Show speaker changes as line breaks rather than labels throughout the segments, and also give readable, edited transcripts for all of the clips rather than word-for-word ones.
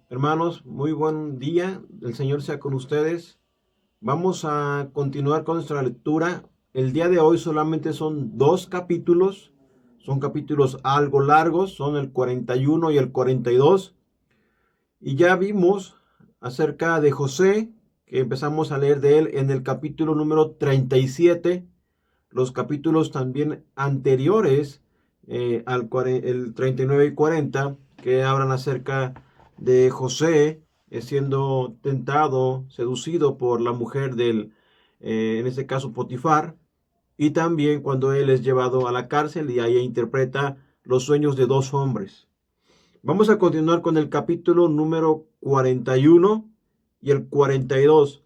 Hermanos, muy buen día. El Señor sea con ustedes. Vamos a continuar con nuestra lectura. El día de hoy solamente son 2 capítulos. Son capítulos algo largos. Son el 41 y el 42. Y ya vimos acerca de José, que empezamos a leer de él en el capítulo número 37. Los capítulos también anteriores el 39 y 40, que hablan acerca de José siendo tentado, seducido por la mujer en este caso Potifar, y también cuando él es llevado a la cárcel y ahí interpreta los sueños de 2 hombres. Vamos a continuar con el capítulo número 41 y el 42.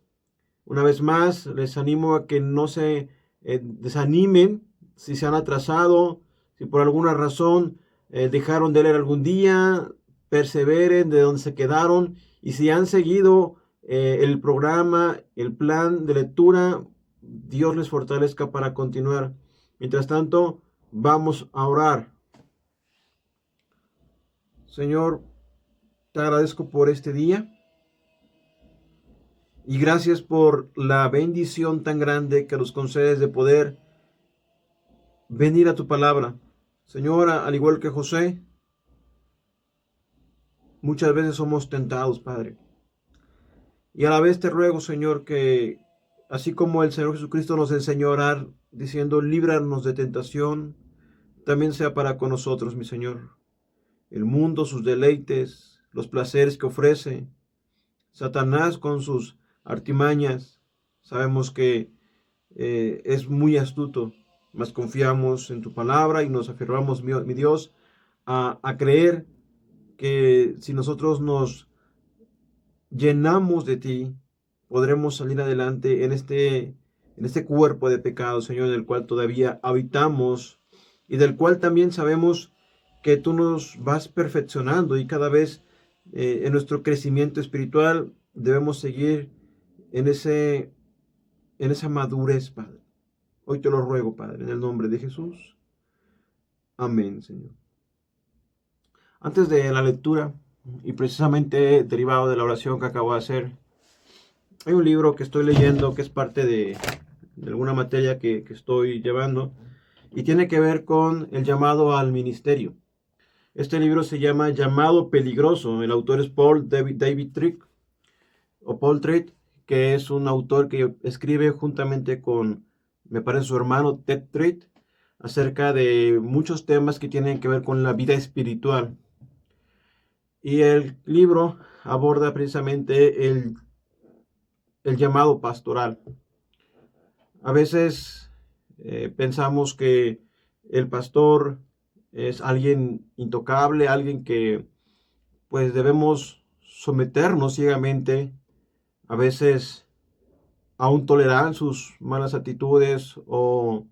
Una vez más, les animo a que no se desanimen si se han atrasado, si por alguna razón dejaron de leer algún día, perseveren de donde se quedaron, y si han seguido el programa, el plan de lectura, Dios les fortalezca para continuar. Mientras tanto, vamos a orar. Señor, te agradezco por este día. Y gracias por la bendición tan grande que nos concedes de poder venir a tu palabra. Señora, al igual que José, muchas veces somos tentados, Padre. Y a la vez te ruego, Señor, que así como el Señor Jesucristo nos enseñó a orar, diciendo, líbranos de tentación, también sea para con nosotros, mi Señor. El mundo, sus deleites, los placeres que ofrece, Satanás con sus artimañas, sabemos que es muy astuto, mas confiamos en tu palabra y nos afirmamos, mi Dios, a creer que si nosotros nos llenamos de ti, podremos salir adelante en este cuerpo de pecado, Señor, en el cual todavía habitamos y del cual también sabemos que tú nos vas perfeccionando, y cada vez en nuestro crecimiento espiritual debemos seguir en esa madurez, Padre. Hoy te lo ruego, Padre, en el nombre de Jesús. Amén, Señor. Antes de la lectura, y precisamente derivado de la oración que acabo de hacer, hay un libro que estoy leyendo que es parte de alguna materia que estoy llevando, y tiene que ver con el llamado al ministerio. Este libro se llama Llamado Peligroso. El autor es Paul David Tripp, o Paul Tripp, que es un autor que escribe juntamente con, me parece, su hermano Ted Tripp, acerca de muchos temas que tienen que ver con la vida espiritual. Y el libro aborda precisamente el llamado pastoral. A veces pensamos que el pastor es alguien intocable, alguien que pues debemos someternos ciegamente, a veces aún tolerar sus malas actitudes o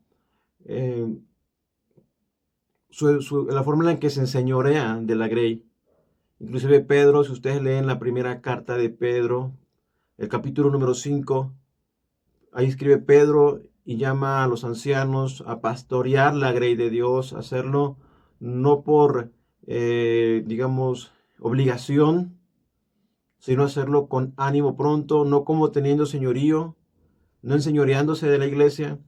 la forma en la que se enseñorea de la grey. Inclusive Pedro, si ustedes leen la primera carta de Pedro, el capítulo número 5, ahí escribe Pedro y llama a los ancianos a pastorear la grey de Dios, a hacerlo no por, digamos, obligación, sino hacerlo con ánimo pronto, no como teniendo señorío, no enseñoreándose de la iglesia,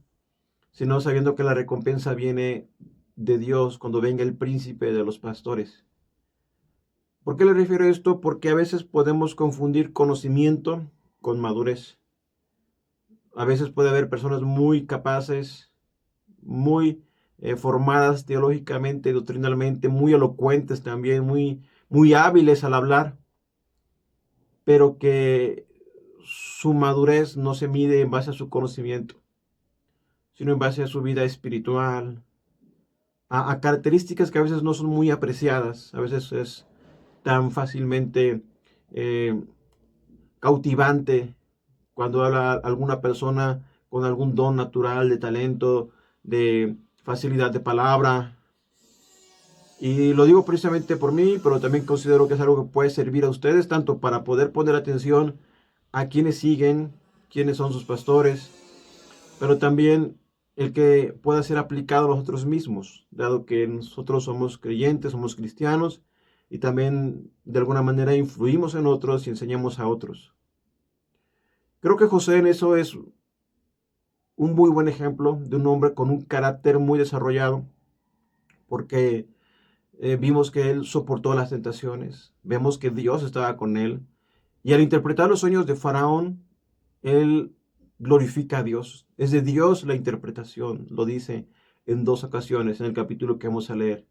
sino sabiendo que la recompensa viene de Dios cuando venga el príncipe de los pastores. ¿Por qué le refiero a esto? Porque a veces podemos confundir conocimiento con madurez. A veces puede haber personas muy capaces, muy formadas teológicamente, doctrinalmente, muy elocuentes también, muy hábiles al hablar, pero que su madurez no se mide en base a su conocimiento, sino en base a su vida espiritual, a características que a veces no son muy apreciadas. A veces es tan fácilmente cautivante cuando habla alguna persona con algún don natural, de talento, de facilidad de palabra. Y lo digo precisamente por mí, pero también considero que es algo que puede servir a ustedes, tanto para poder poner atención a quienes siguen, quiénes son sus pastores, pero también el que pueda ser aplicado a nosotros mismos, dado que nosotros somos creyentes, somos cristianos y también de alguna manera influimos en otros y enseñamos a otros. Creo que José en eso es un muy buen ejemplo de un hombre con un carácter muy desarrollado, porque vimos que él soportó las tentaciones, vemos que Dios estaba con él, y al interpretar los sueños de Faraón, él glorifica a Dios. Es de Dios la interpretación, lo dice en 2 ocasiones en el capítulo que vamos a leer.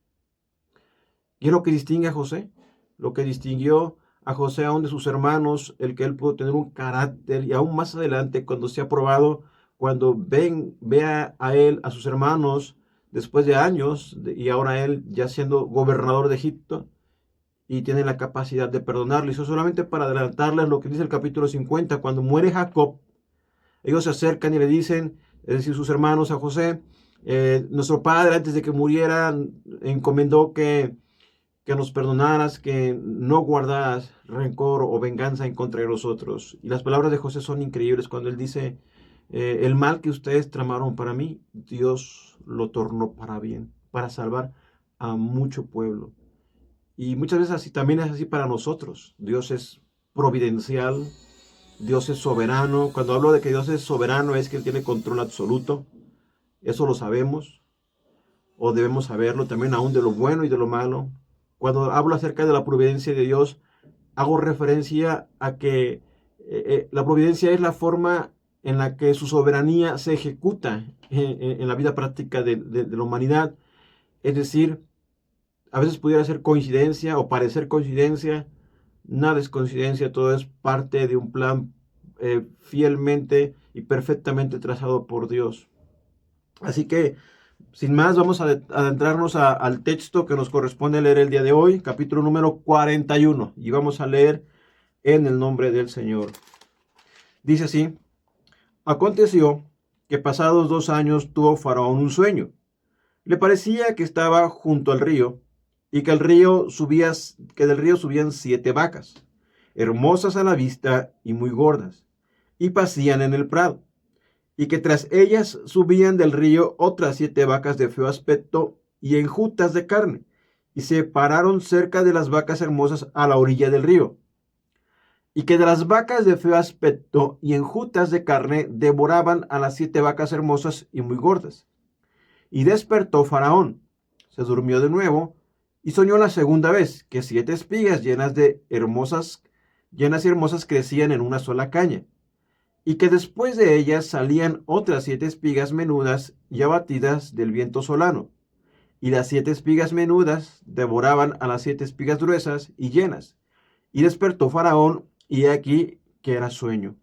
Y es lo que distingue a José, lo que distinguió a José aún de sus hermanos, el que él pudo tener un carácter, y aún más adelante cuando sea probado, cuando vea a él, a sus hermanos, después de años, y ahora él ya siendo gobernador de Egipto, y tiene la capacidad de perdonarle. Eso solamente para adelantarles lo que dice el capítulo 50, cuando muere Jacob, ellos se acercan y le dicen, es decir, sus hermanos a José, nuestro padre antes de que muriera encomendó que nos perdonaras, que no guardaras rencor o venganza en contra de nosotros. Y las palabras de José son increíbles cuando él dice, el mal que ustedes tramaron para mí, Dios lo tornó para bien, para salvar a mucho pueblo. Y muchas veces así, también es así para nosotros. Dios es providencial, Dios es soberano. Cuando hablo de que Dios es soberano es que Él tiene control absoluto. Eso lo sabemos, o debemos saberlo también aún de lo bueno y de lo malo. Cuando hablo acerca de la providencia de Dios, hago referencia a que la providencia es la forma en la que su soberanía se ejecuta en la vida práctica de la humanidad. Es decir, a veces pudiera ser coincidencia o parecer coincidencia. Nada es coincidencia, todo es parte de un plan fielmente y perfectamente trazado por Dios. Así que, sin más, vamos a adentrarnos al texto que nos corresponde leer el día de hoy, capítulo número 41, y vamos a leer en el nombre del Señor. Dice así: aconteció que pasados 2 años tuvo Faraón un sueño. Le parecía que estaba junto al río, y que del río subían 7 vacas, hermosas a la vista y muy gordas, y pacían en el prado, y que tras ellas subían del río otras 7 vacas de feo aspecto y enjutas de carne, y se pararon cerca de las vacas hermosas a la orilla del río, y que de las vacas de feo aspecto y enjutas de carne devoraban a las 7 vacas hermosas y muy gordas. Y despertó Faraón, se durmió de nuevo, y soñó la segunda vez que 7 espigas llenas y hermosas crecían en una sola caña, y que después de ellas salían otras 7 espigas menudas y abatidas del viento solano, y las 7 espigas menudas devoraban a las 7 espigas gruesas y llenas. Y despertó Faraón, y aquí que era sueño.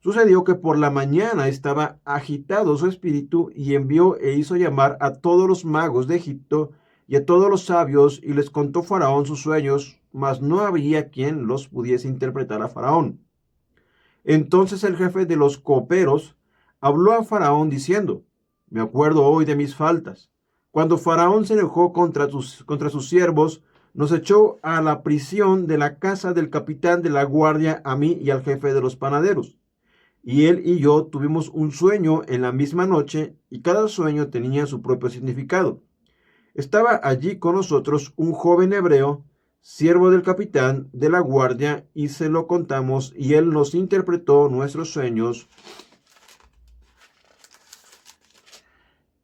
Sucedió que por la mañana estaba agitado su espíritu, y envió e hizo llamar a todos los magos de Egipto y a todos los sabios, y les contó Faraón sus sueños, mas no había quien los pudiese interpretar a Faraón. Entonces el jefe de los coperos habló a Faraón diciendo: me acuerdo hoy de mis faltas. Cuando Faraón se enojó contra sus siervos, nos echó a la prisión de la casa del capitán de la guardia, a mí y al jefe de los panaderos. Y él y yo tuvimos un sueño en la misma noche, y cada sueño tenía su propio significado. Estaba allí con nosotros un joven hebreo, siervo del capitán de la guardia, y se lo contamos, y él nos interpretó nuestros sueños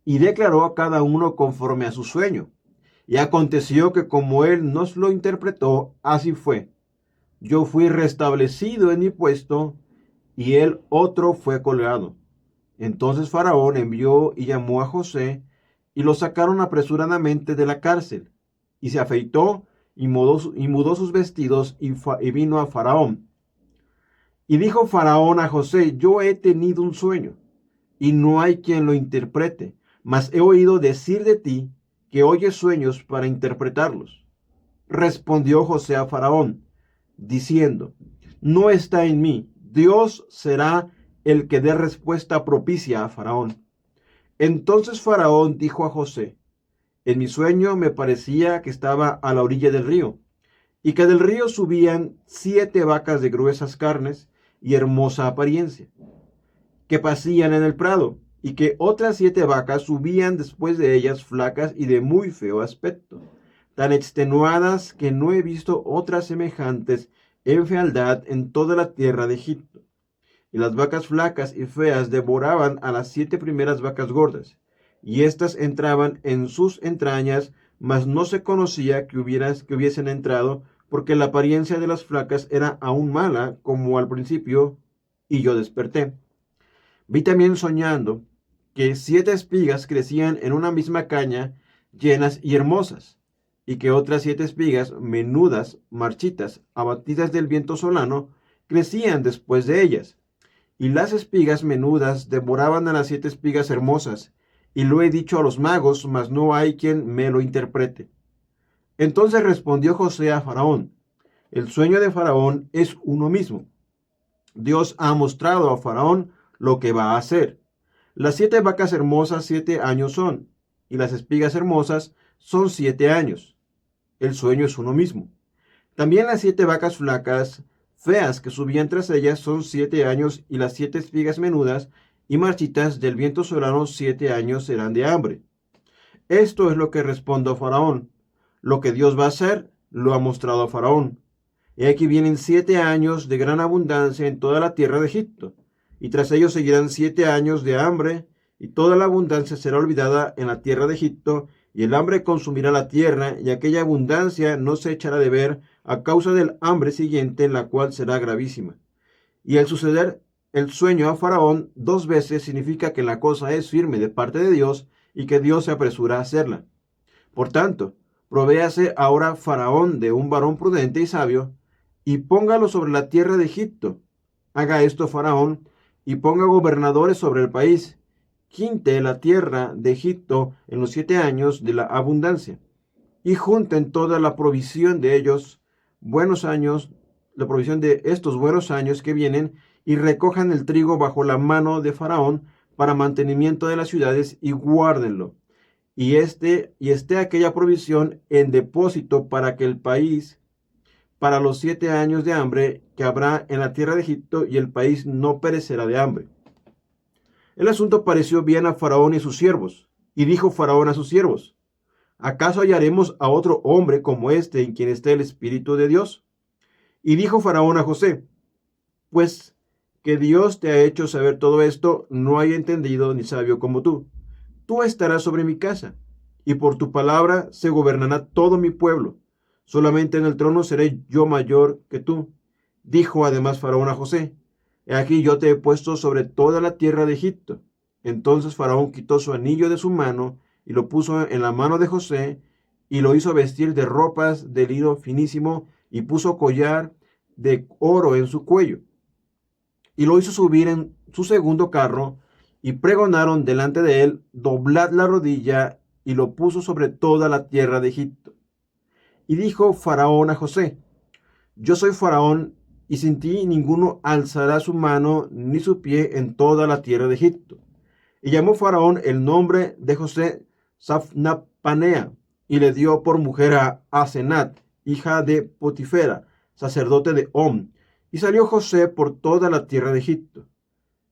y declaró a cada uno conforme a su sueño. Y aconteció que como él nos lo interpretó, así fue. Yo fui restablecido en mi puesto, y el otro fue colgado. Entonces Faraón envió y llamó a José, y lo sacaron apresuradamente de la cárcel, y se afeitó y mudó sus vestidos, y vino a Faraón. Y dijo Faraón a José: yo he tenido un sueño, y no hay quien lo interprete, mas he oído decir de ti que oyes sueños para interpretarlos. Respondió José a Faraón, diciendo: no está en mí, Dios será el que dé respuesta propicia a Faraón. Entonces Faraón dijo a José: en mi sueño me parecía que estaba a la orilla del río, y que del río subían 7 vacas de gruesas carnes y hermosa apariencia, que pacían en el prado, y que otras 7 vacas subían después de ellas flacas y de muy feo aspecto, tan extenuadas que no he visto otras semejantes en fealdad en toda la tierra de Egipto. Y las vacas flacas y feas devoraban a las 7 primeras vacas gordas, y éstas entraban en sus entrañas, mas no se conocía que hubiesen entrado, porque la apariencia de las flacas era aún mala, como al principio, y yo desperté. Vi también soñando que 7 espigas crecían en una misma caña, llenas y hermosas, y que otras 7 espigas, menudas, marchitas, abatidas del viento solano, crecían después de ellas. Y las espigas menudas devoraban a las 7 espigas hermosas, y lo he dicho a los magos, mas no hay quien me lo interprete. Entonces respondió José a Faraón: el sueño de Faraón es uno mismo. Dios ha mostrado a Faraón lo que va a hacer. Las 7 vacas hermosas 7 años son, y las espigas hermosas son 7 años. El sueño es uno mismo. También las 7 vacas flacas, feas que subían tras ellas son 7 años, y las 7 espigas menudas y marchitas del viento solano 7 años serán de hambre. Esto es lo que respondo a Faraón. Lo que Dios va a hacer, lo ha mostrado a Faraón. Y aquí vienen 7 años de gran abundancia en toda la tierra de Egipto, y tras ellos seguirán 7 años de hambre, y toda la abundancia será olvidada en la tierra de Egipto, y el hambre consumirá la tierra, y aquella abundancia no se echará de ver a causa del hambre siguiente, la cual será gravísima. Y al suceder el sueño a Faraón 2 veces significa que la cosa es firme de parte de Dios, y que Dios se apresura a hacerla. Por tanto, provéase ahora Faraón de un varón prudente y sabio, y póngalo sobre la tierra de Egipto. Haga esto Faraón, y ponga gobernadores sobre el país. Quinte la tierra de Egipto en los 7 años de la abundancia, y junten toda la provisión de ellos buenos años, la provisión de estos buenos años que vienen, y recojan el trigo bajo la mano de Faraón para mantenimiento de las ciudades, y guárdenlo. Y esté aquella provisión en depósito para que el país, para los 7 años de hambre que habrá en la tierra de Egipto, y el país no perecerá de hambre. El asunto pareció bien a Faraón y sus siervos, y dijo Faraón a sus siervos: ¿acaso hallaremos a otro hombre como este en quien esté el Espíritu de Dios? Y dijo Faraón a José: pues que Dios te ha hecho saber todo esto, no hay entendido ni sabio como tú. Tú estarás sobre mi casa, y por tu palabra se gobernará todo mi pueblo. Solamente en el trono seré yo mayor que tú. Dijo además Faraón a José: he aquí yo te he puesto sobre toda la tierra de Egipto. Entonces Faraón quitó su anillo de su mano y lo puso en la mano de José, y lo hizo vestir de ropas de lino finísimo, y puso collar de oro en su cuello, y lo hizo subir en su segundo carro, y pregonaron delante de él: doblad la rodilla, y lo puso sobre toda la tierra de Egipto. Y dijo Faraón a José: yo soy Faraón, y sin ti ninguno alzará su mano ni su pie en toda la tierra de Egipto. Y llamó Faraón el nombre de José Safnapanea, y le dio por mujer a Asenat, hija de Potifera, sacerdote de On. Y salió José por toda la tierra de Egipto.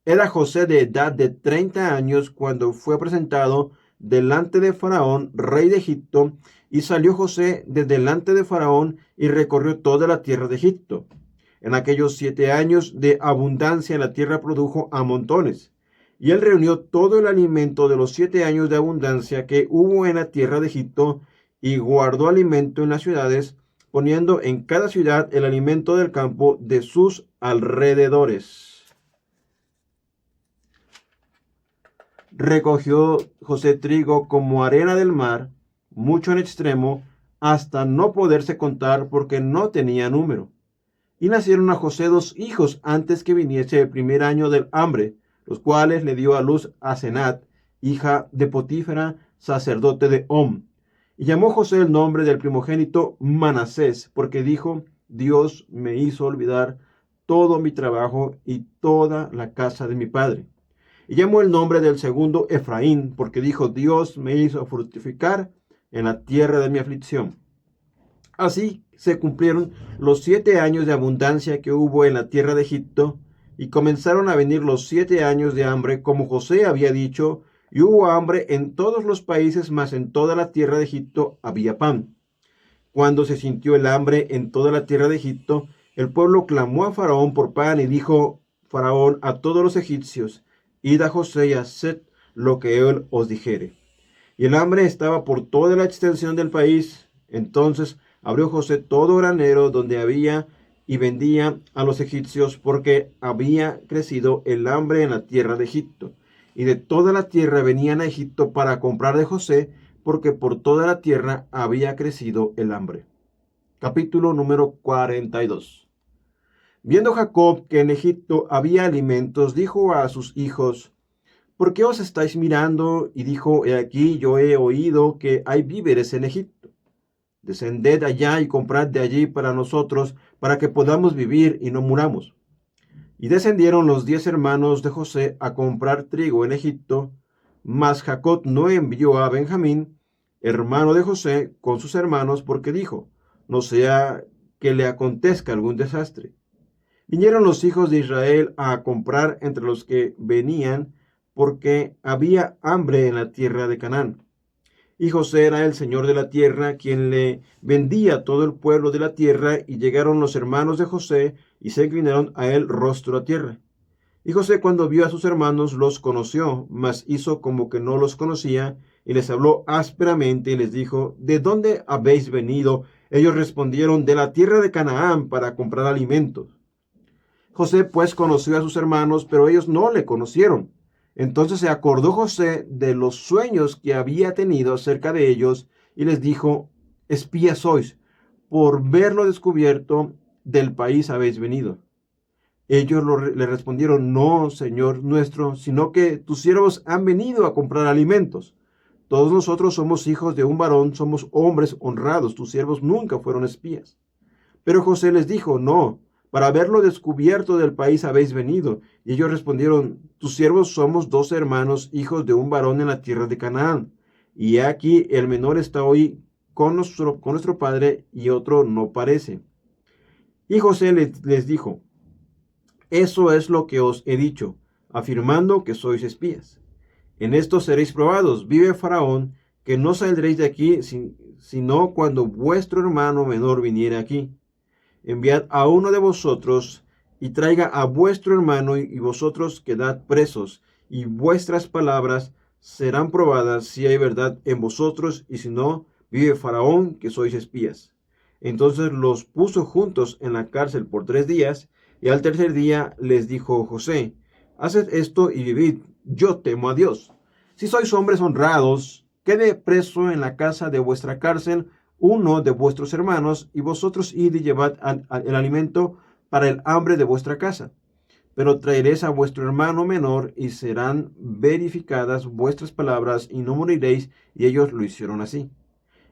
Era José de edad de 30 años cuando fue presentado delante de Faraón, rey de Egipto, y salió José de delante de Faraón y recorrió toda la tierra de Egipto. En aquellos 7 años de abundancia la tierra produjo a montones, y él reunió todo el alimento de los 7 años de abundancia que hubo en la tierra de Egipto, y guardó alimento en las ciudades, poniendo en cada ciudad el alimento del campo de sus alrededores. Recogió José trigo como arena del mar, mucho en extremo, hasta no poderse contar, porque no tenía número. Y nacieron a José 2 hijos antes que viniese el primer año del hambre, los cuales le dio a luz Asenat, hija de Potifera, sacerdote de On. Y llamó José el nombre del primogénito Manasés, porque dijo: Dios me hizo olvidar todo mi trabajo y toda la casa de mi padre. Y llamó el nombre del segundo Efraín, porque dijo: Dios me hizo fructificar en la tierra de mi aflicción. Así se cumplieron los 7 años de abundancia que hubo en la tierra de Egipto, Y comenzaron a venir los 7 años de hambre, como José había dicho, y hubo hambre en todos los países, mas en toda la tierra de Egipto había pan. Cuando se sintió el hambre en toda la tierra de Egipto, el pueblo clamó a Faraón por pan, y dijo Faraón a todos los egipcios: id a José y haced lo que él os dijere. Y el hambre estaba por toda la extensión del país. Entonces abrió José todo granero donde había, y vendía a los egipcios, porque había crecido el hambre en la tierra de Egipto. Y de toda la tierra venían a Egipto para comprar de José, porque por toda la tierra había crecido el hambre. Capítulo número 42. Viendo Jacob que en Egipto había alimentos, dijo a sus hijos: ¿por qué os estáis mirando? Y dijo: he aquí, yo he oído que hay víveres en Egipto. Descended allá y comprad de allí para nosotros, para que podamos vivir y no muramos. Y descendieron los 10 hermanos de José a comprar trigo en Egipto, mas Jacob no envió a Benjamín, hermano de José, con sus hermanos, porque dijo: no sea que le acontezca algún desastre. Vinieron los hijos de Israel a comprar entre los que venían, porque había hambre en la tierra de Canaán. Y José era el señor de la tierra, quien le vendía todo el pueblo de la tierra. Y llegaron los hermanos de José, y se inclinaron a él rostro a tierra. Y José, cuando vio a sus hermanos, los conoció, mas hizo como que no los conocía, y les habló ásperamente, y les dijo: ¿de dónde habéis venido? Ellos respondieron: de la tierra de Canaán, para comprar alimentos. José pues conoció a sus hermanos, pero ellos no le conocieron. Entonces se acordó José de los sueños que había tenido acerca de ellos, y les dijo: espías sois, por verlo descubierto del país habéis venido. Ellos le respondieron: no, Señor nuestro, sino que tus siervos han venido a comprar alimentos. Todos nosotros somos hijos de un varón, somos hombres honrados, tus siervos nunca fueron espías. Pero José les dijo: no, para verlo descubierto del país habéis venido. Y ellos respondieron: tus siervos somos 12 hermanos, hijos de un varón en la tierra de Canaán. Y aquí el menor está hoy con nuestro padre, y otro no parece. Y José les dijo: eso es lo que os he dicho, afirmando que sois espías. En esto seréis probados. Vive Faraón, que no saldréis de aquí, sino cuando vuestro hermano menor viniere aquí. Enviad a uno de vosotros, y traiga a vuestro hermano, y vosotros quedad presos, y vuestras palabras serán probadas si hay verdad en vosotros, y si no, vive Faraón, que sois espías. Entonces los puso juntos en la cárcel por 3 días, y al tercer día les dijo José: haced esto y vivid, yo temo a Dios. Si sois hombres honrados, quede preso en la casa de vuestra cárcel uno de vuestros hermanos, y vosotros id y llevad el alimento para el hambre de vuestra casa. Pero traeréis a vuestro hermano menor, y serán verificadas vuestras palabras, y no moriréis. Y ellos lo hicieron así.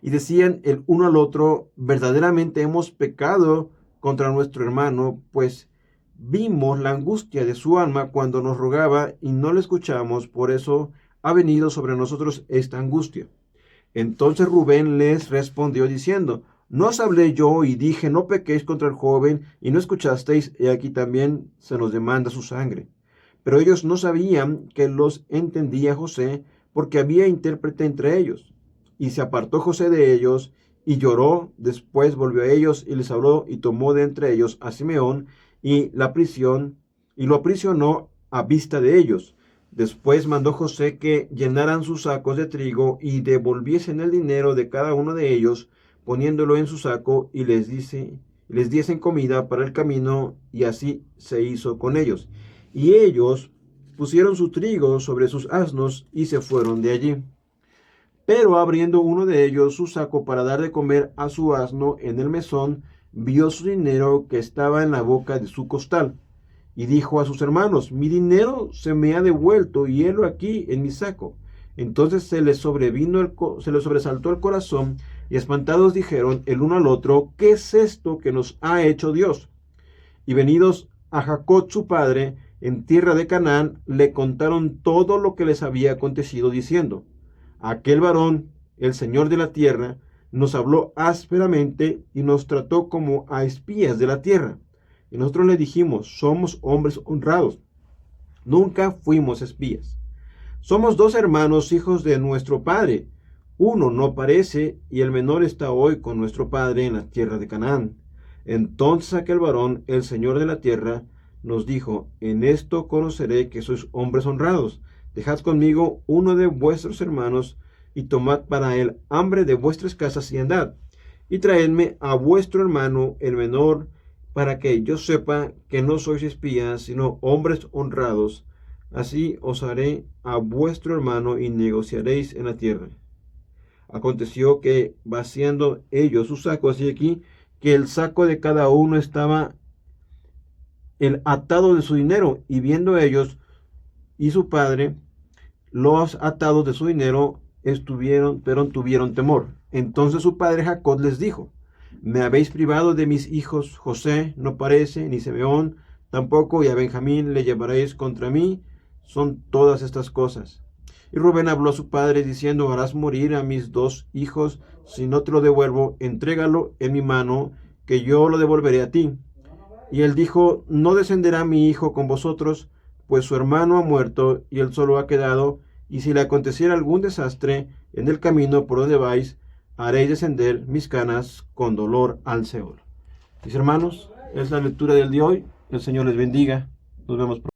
Y decían el uno al otro: verdaderamente hemos pecado contra nuestro hermano, pues vimos la angustia de su alma cuando nos rogaba, y no le escuchamos, por eso ha venido sobre nosotros esta angustia. Entonces Rubén les respondió diciendo: no os hablé yo y dije: no pequéis contra el joven, y no escuchasteis, y aquí también se nos demanda su sangre. Pero ellos no sabían que los entendía José, porque había intérprete entre ellos. Y se apartó José de ellos, y lloró. Después volvió a ellos, y les habló, y tomó de entre ellos a Simeón, y lo aprisionó a vista de ellos. Después mandó José que llenaran sus sacos de trigo, y devolviesen el dinero de cada uno de ellos, poniéndolo en su saco, y les diesen comida para el camino, y así se hizo con ellos. Y ellos pusieron su trigo sobre sus asnos, y se fueron de allí. Pero abriendo uno de ellos su saco para dar de comer a su asno en el mesón, vio su dinero que estaba en la boca de su costal. Y dijo a sus hermanos: mi dinero se me ha devuelto, y helo aquí en mi saco. Entonces se les sobresaltó el corazón, y espantados dijeron el uno al otro: ¿qué es esto que nos ha hecho Dios? Y venidos a Jacob su padre, en tierra de Canaán, le contaron todo lo que les había acontecido, diciendo: aquel varón, el señor de la tierra, nos habló ásperamente, y nos trató como a espías de la tierra. Y nosotros le dijimos, somos hombres honrados, nunca fuimos espías. Somos 2 hermanos, hijos de nuestro padre. Uno no parece, y el menor está hoy con nuestro padre en la tierra de Canaán. Entonces aquel varón, el señor de la tierra, nos dijo, en esto conoceré que sois hombres honrados. Dejad conmigo uno de vuestros hermanos, y tomad para él hambre de vuestras casas y andad. Y traedme a vuestro hermano, el menor, para que yo sepa que no sois espías, sino hombres honrados. Así os haré a vuestro hermano y negociaréis en la tierra. Aconteció que, vaciando ellos sus sacos, y aquí que el saco de cada uno estaba el atado de su dinero, y viendo ellos y su padre los atados de su dinero, tuvieron temor. Entonces su padre Jacob les dijo, me habéis privado de mis hijos, José no parece, ni Simeón tampoco, y a Benjamín le llevaréis contra mí. Son todas estas cosas. Y Rubén habló a su padre diciendo, harás morir a mis 2 hijos, si no te lo devuelvo, entrégalo en mi mano, que yo lo devolveré a ti. Y él dijo, no descenderá mi hijo con vosotros, pues su hermano ha muerto y él solo ha quedado, y si le aconteciera algún desastre en el camino por donde vais, haréis descender mis canas con dolor al Seol. Mis hermanos, es la lectura del día de hoy. El Señor les bendiga. Nos vemos pronto.